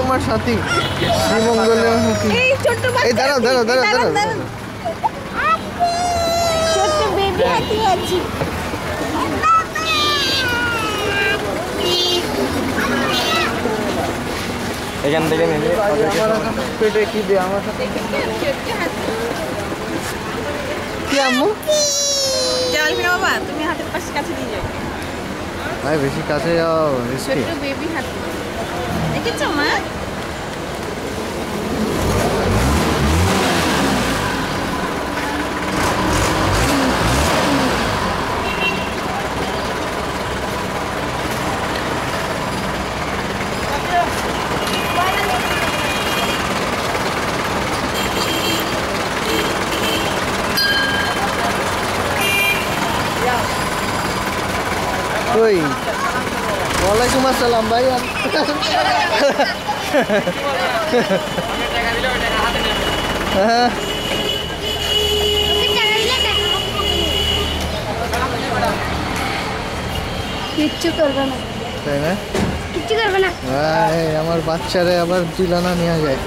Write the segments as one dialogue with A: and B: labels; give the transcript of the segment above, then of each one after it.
A: আমার সাথী শ্রীমঙ্গলে
B: এই ছোট্ট বাচ্চা
A: এই দাঁড়াও দাঁড়াও দাঁড়াও দাঁড়াও
B: ছোট্ট বেবি হাতি আছে
C: এখান থেকে নিলে
A: পেটে কি দে আমার সাথে কি আম্মু
B: চল না বাবা তুমি হাতের পাশে কাছে দিয়ে যাও
A: ভাই বেশি কাছে যাও রিস্কি
B: ছোট্ট বেবি হাতি দেখেছো মা
A: ওই ওয়ালাইকুম আসসালাম ভাই হ্যাঁ
B: কিচ্ছু করবে না
A: তাই না
B: কিচ্ছু করবে না
A: ভাই আমার বাচ্চারে আবার জিলানা নিয়ে যায়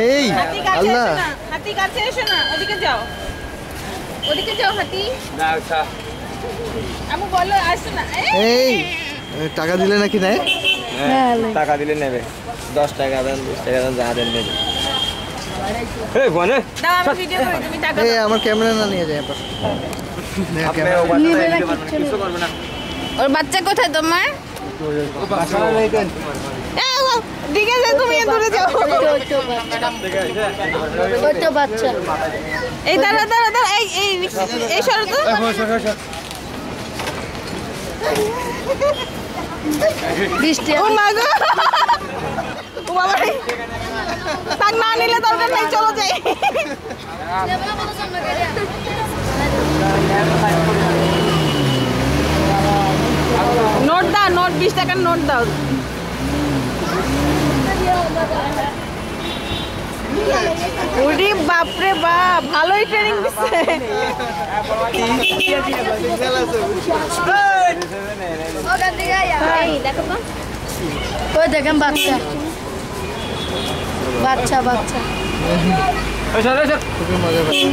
A: এই আল্লাহ
B: হাতি কাছে এসো না ওদিকে যাও হাতি আমু বলো আসো না
A: এই টাকা দিলে নাকি নেয়
C: টাকা দিলে নেবে 10 টাকা দেন 20 টাকা দেন যা দেন নেবে এই বনে
B: দাও আমি ভিডিও করি তুমি টাকা
A: এই আমার ক্যামেরা না নিয়ে যায়
C: কিছু করবে না
B: ওর বাচ্চা কোথায় তোমার দিকে যাও তুমি দূরে যাও ছোট বাচ্চা এই দাঁড়া এই সরো তো বৃষ্টি ও মা গো ও বাবা তাক না নিলে দরকার নাই চলো যাই নোট দাও নোট 20 টাকার নোট দাও ওরে বাপ রে বাপ ভালোই ট্রেনিং দিচ্ছে দেখো তো ওই দেখেন বাচ্চা
A: খুবই মজা পাচ্ছে